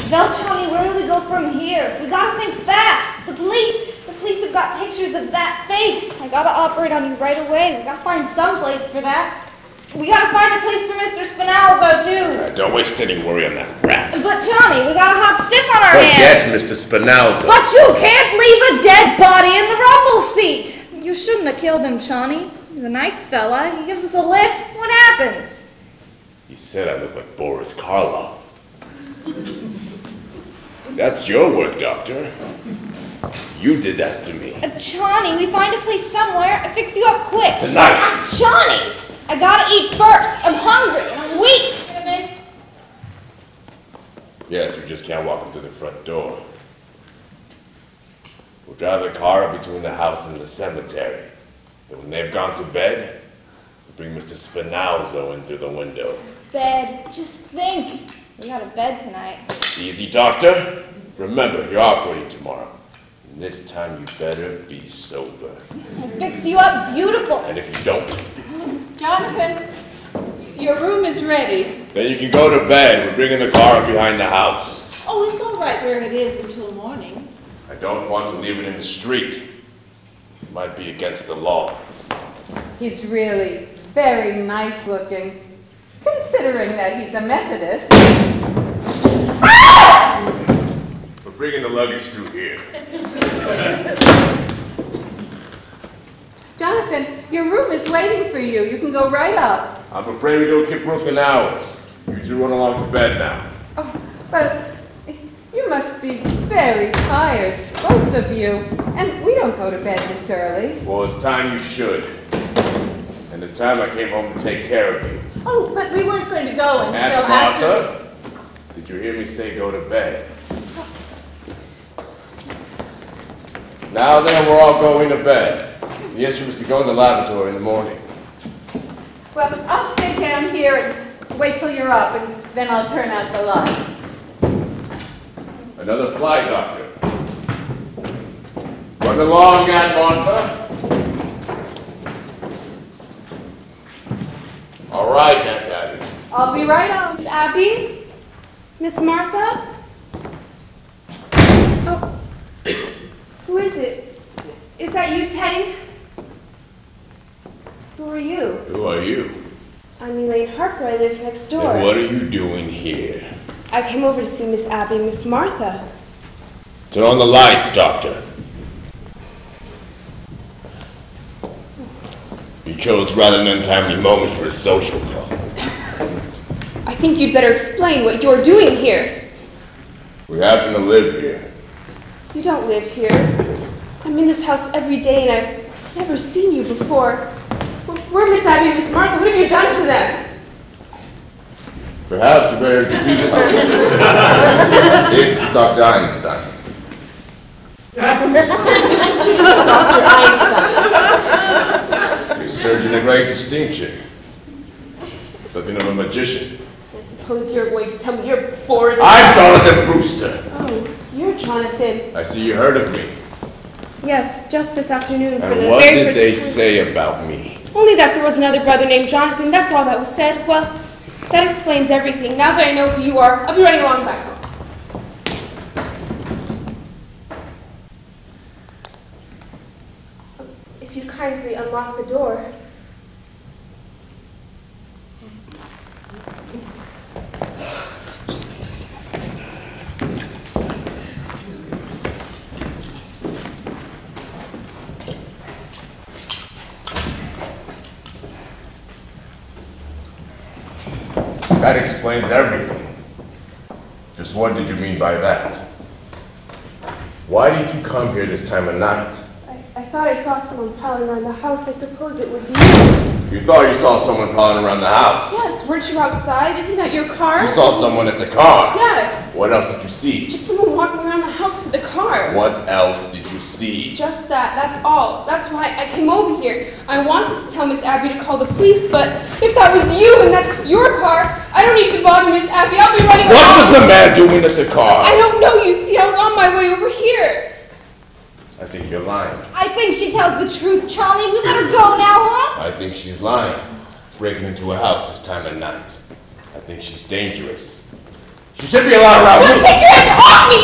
Well, Johnny, where do we go from here? We gotta think fast. The police have got pictures of that face. I gotta operate on you right away. We gotta find some place for that. We gotta find a place for Mr. Spinalzo, too. Don't waste any worry on that rat. But, Johnny, we got a hot stick on our hands. Forget Mr. Spinalzo. But you can't leave a dead body in the rumble seat. You shouldn't have killed him, Johnny. He's a nice fella. He gives us a lift. What happens? He said I look like Boris Karloff. That's your work, Doctor. You did that to me. Johnny, we find a place somewhere. I fix you up quick. Tonight. Johnny! I gotta eat first. I'm hungry and I'm weak. Come in. Yes, we just can't walk into the front door. We'll drive the car up between the house and the cemetery. Then when they've gone to bed, we'll bring Mr. Spinalzo in through the window. Bed. Just think. We got a bed tonight. Easy, Doctor. Remember, you're operating tomorrow. And this time you better be sober. I fix you up beautiful. And if you don't... Johnathan, your room is ready. Then you can go to bed. We're bringing the car up behind the house. Oh, it's all right where it is until morning. I don't want to leave it in the street. It might be against the law. He's really very nice looking, considering that he's a Methodist. We're bringing the luggage through here. Johnathan, your room is waiting for you. You can go right up. I'm afraid we don't keep broken hours. You two run along to bed now. Oh, but you must be very tired, both of you. And we don't go to bed this early. Well, it's time you should. And it's time I came home to take care of you. Oh, but we weren't going to go until Aunt after... Martha, did you hear me say go to bed? Now then, we're all going to bed. The instruments to go in the laboratory in the morning. Well, I'll stay down here and wait till you're up, and then I'll turn out the lights. Another flight, Doctor. Run along, Aunt Martha. All right, Aunt Abby. I'll be right on. Miss Abby? Miss Martha? Oh, who is it? Is that you, Teddy? Who are you? Who are you? I'm Elaine Harper. I live next door. And what are you doing here? I came over to see Miss Abby and Miss Martha. Turn on the lights, Doctor. You chose rather an untimely moment for a social call. I think you'd better explain what you're doing here. We happen to live here. You don't live here. I'm in this house every day and I've never seen you before. Where are Miss Abby and Miss Martha? What have you done to them? Perhaps you better introduce us. This is Dr. Einstein. Dr. Einstein. He's a surgeon of great distinction. Something of a magician. I suppose you're going to tell me you're Boris. I'm Johnathan Brewster. Oh, you're Johnathan. I see you heard of me. Yes, just this afternoon for the And what very did first they time. say about me? Only that there was another brother named Johnathan. That's all that was said. Well, that explains everything. Now that I know who you are, I'll be running along back home. If you'd kindly unlock the door. That explains everything. Just what did you mean by that? Why did you come here this time of night? I thought I saw someone prowling around the house. I suppose it was you. You thought you saw someone prowling around the house? Yes, weren't you outside? Isn't that your car? You saw someone at the car? Yes. What else did you see? Just someone walking around the house to the car. What else did you see? Just that, that's all. That's why I came over here. I wanted to tell Miss Abby to call the police, but if that was you and that's your car, I don't need to bother Miss Abby. I'll be running What along. was the man doing at the car? I don't know, you see. I was on my way over here. I think you're lying. I think she tells the truth, Charlie. We let her go now, huh? I think she's lying. Breaking into a house this time of night. I think she's dangerous. She should be allowed around Now you. take your hands off me!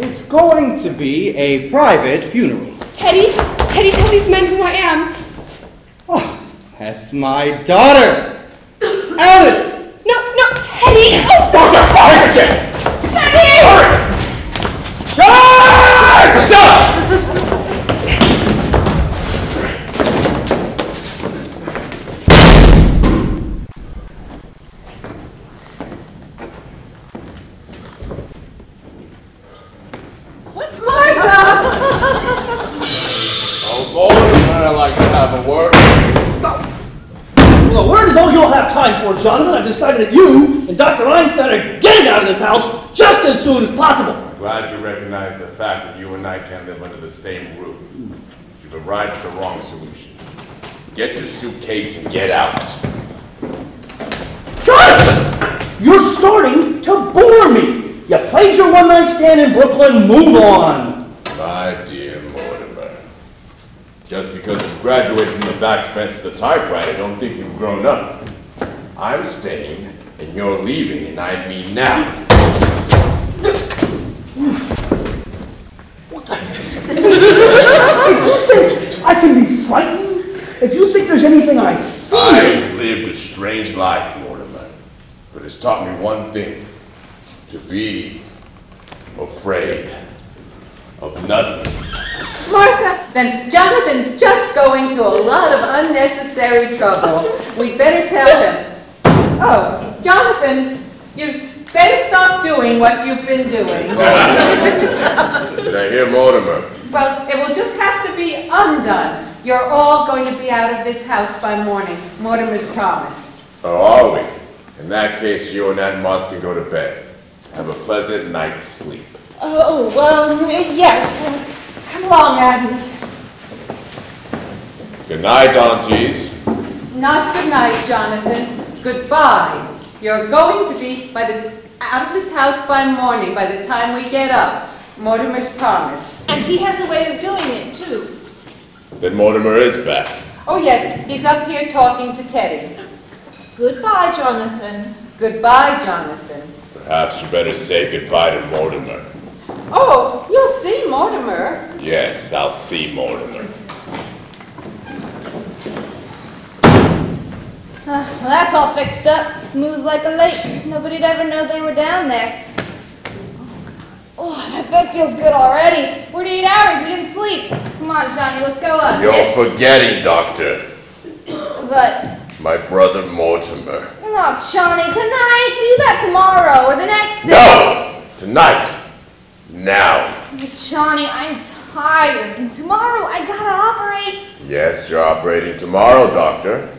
It's going to be a private funeral. Teddy, tell these men who I am. Oh, that's my daughter, Alice. No, Teddy! Oh, Doctor, handkerchief! Teddy! Hurry! Shut up! Stop! What's Martha? Oh, boy, I'd like to have a word. Well, a word is all you'll have time for, Johnathan. I've decided that you and Dr. Einstein are getting out of this house just as soon as possible. Glad you recognize the fact that you and I can't live under the same roof. You've arrived at the wrong solution. Get your suitcase and get out. Johnathan! You're starting to bore me. You played your one-night stand in Brooklyn. Move on. My dear Mortimer, just because you graduated from the back fence of the typewriter, I don't think you've grown up. I'm staying, and you're leaving, and I mean now. If you think I can be frightened, if you think there's anything I feel... I've lived a strange life, Mortimer, but it's taught me one thing: to be afraid of nothing. Martha, then Jonathan's just going to a lot of unnecessary trouble. We'd better tell him. Oh, Johnathan, you better stop doing what you've been doing. Did I hear Mortimer? Well, it will just have to be undone. You're all going to be out of this house by morning. Mortimer's promised. Oh, are we? In that case, you and Aunt Martha can go to bed. Have a pleasant night's sleep. Oh, yes. Come along, Abby. Good night, aunties. Not good night, Johnathan. Goodbye. You're going to be out of this house by morning, by the time we get up. Mortimer's promised. And he has a way of doing it, too. Then Mortimer is back. Oh, yes, he's up here talking to Teddy. Goodbye, Johnathan. Goodbye, Johnathan. Perhaps you better say goodbye to Mortimer. Oh, you'll see Mortimer. Yes, I'll see Mortimer. Well, that's all fixed up. Smooth like a lake. Nobody'd ever know they were down there. Oh, that bed feels good already. 48 hours, we didn't sleep. Come on, Johnny, let's go up. You're forgetting, Doctor. But, My brother Mortimer. oh, Johnny, tonight. We do that tomorrow or the next day. No! Tonight. Now. Johnny, I'm tired. And tomorrow I gotta operate. Yes, you're operating tomorrow, Doctor.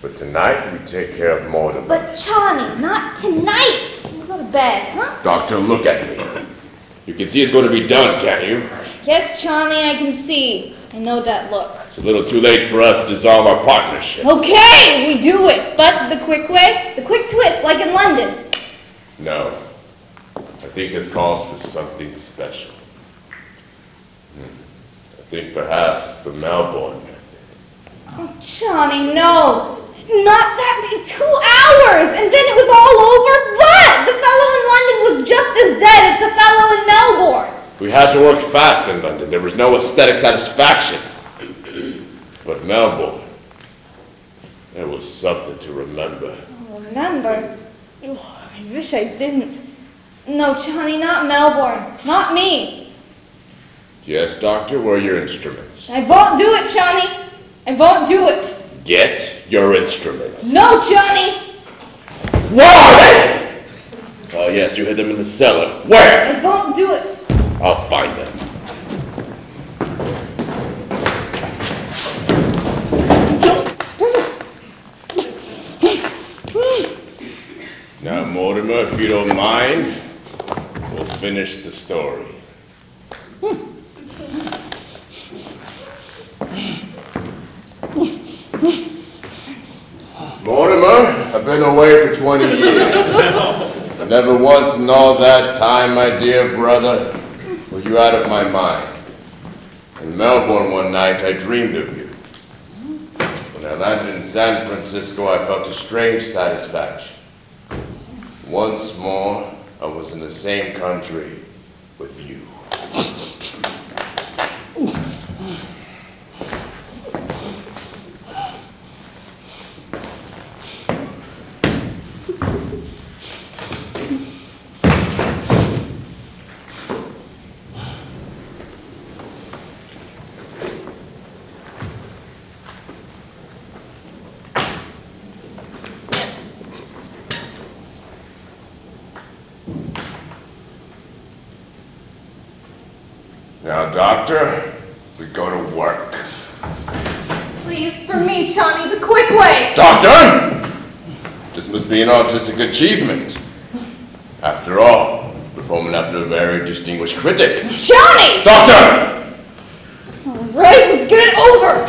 But tonight we take care of Mortimer. But, Johnny, not tonight. You go to bed, huh? Doctor, look at me. You can see it's going to be done, can't you? Yes, Johnny, I can see. I know that look. It's a little too late for us to dissolve our partnership. Okay, we do it. But the quick way, the quick twist, like in London. No. I think this calls for something special. I think perhaps the Melbourne method. Oh, Johnny, no. Not that. 2 hours, and then it was all over? What? The fellow in London was just as dead as the fellow in Melbourne. We had to work fast in London. There was no aesthetic satisfaction. But Melbourne, there was something to remember. Oh, remember? Oh, I wish I didn't. No, Johnny, not Melbourne. Not me. Yes, Doctor, where are your instruments? I won't do it, Johnny. I won't do it. Get your instruments. No, Johnny. Why? Oh, yes, you hid them in the cellar. Where? I won't do it. I'll find them. Now, Mortimer, if you don't mind, we'll finish the story. Mortimer, I've been away for 20 years. Never once in all that time, my dear brother, were you out of my mind. In Melbourne one night, I dreamed of you. When When I landed in San Francisco, I felt a strange satisfaction. Once more, I was in the same country with you. Now, Doctor, we go to work. Please, for me, Johnny, the quick way. Doctor! This must be an artistic achievement. After all, performing after a very distinguished critic. Johnny! Doctor! All right, let's get it over.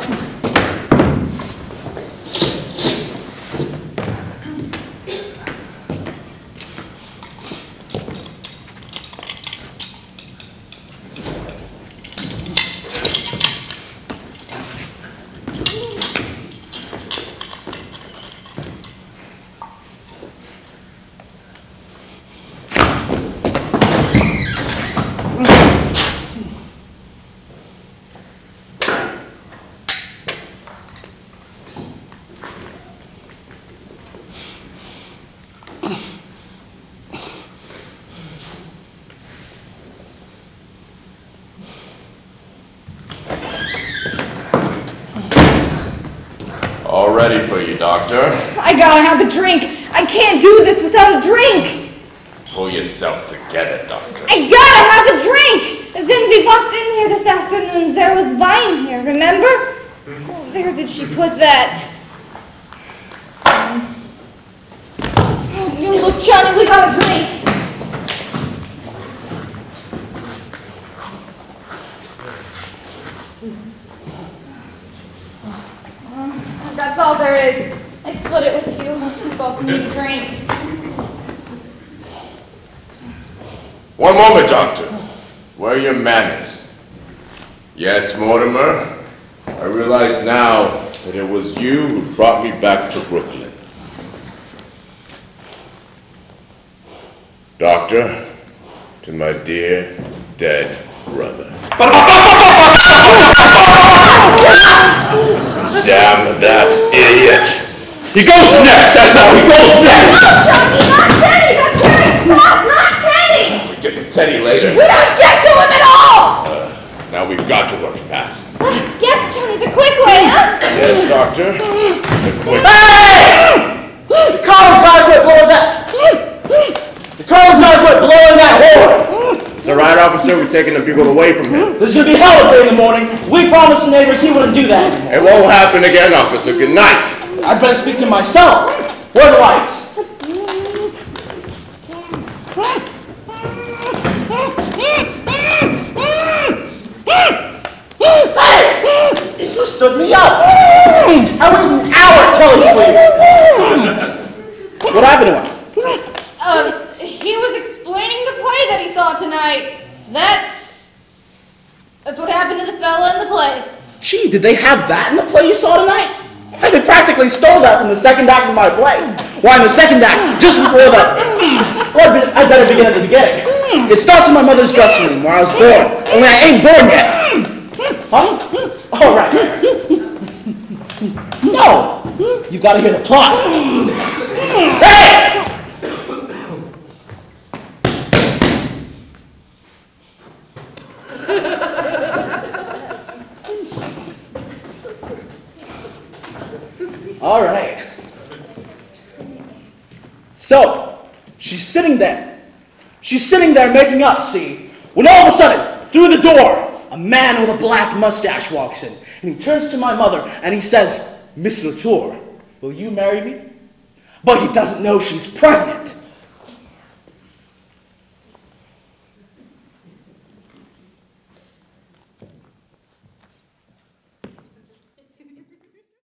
All ready for you, Doctor. I gotta have a drink. I can't do this without a drink. Pull yourself together, Doctor. I gotta have a drink. When we walked in here this afternoon, there was wine here, remember? Where did she put that? You look, Johnny, we got a drink. That's all there is. I split it with you. We both need a drink. One moment, Doctor. Where are your manners? Yes, Mortimer. I realize now that it was you who brought me back to Brooklyn. Doctor, to my dear dead brother. Damn that idiot! He goes next, that's how he goes next! No, Chucky, not Teddy! That's where I stopped, not Teddy! We get to Teddy later. We don't get to him at all! Now we've got to work fast. Yes, Johnny, the quick way, huh? Yes, Doctor. The quick. Hey! The Colonel's gotta quit blowing that. The Colonel's gotta quit blowing that horn. It's all right, officer. We're taking the bugle away from him. There's gonna be hell at 3 in the morning. We promised the neighbors he wouldn't do that anymore. It won't happen again, officer. Good night. I'd better speak to myself. Where are the lights? Hey! You stood me up. I waited an hour at Kelly's sleep. What happened to him? He was explaining the play that he saw tonight. That's what happened to the fella in the play. Gee, did they have that in the play you saw tonight? Why, they practically stole that from the second act of my play. Why, in the second act, just before the... Well, I'd better begin at the beginning. It starts in my mother's dressing room where I was born, only I ain't born yet. Huh? All right. No! You gotta hear the plot. Hey! All right. So, she's sitting there. She's sitting there making up, see? When all of a sudden, through the door, a man with a black mustache walks in. And he turns to my mother and he says, "Miss Latour, will you marry me?" But he doesn't know she's pregnant.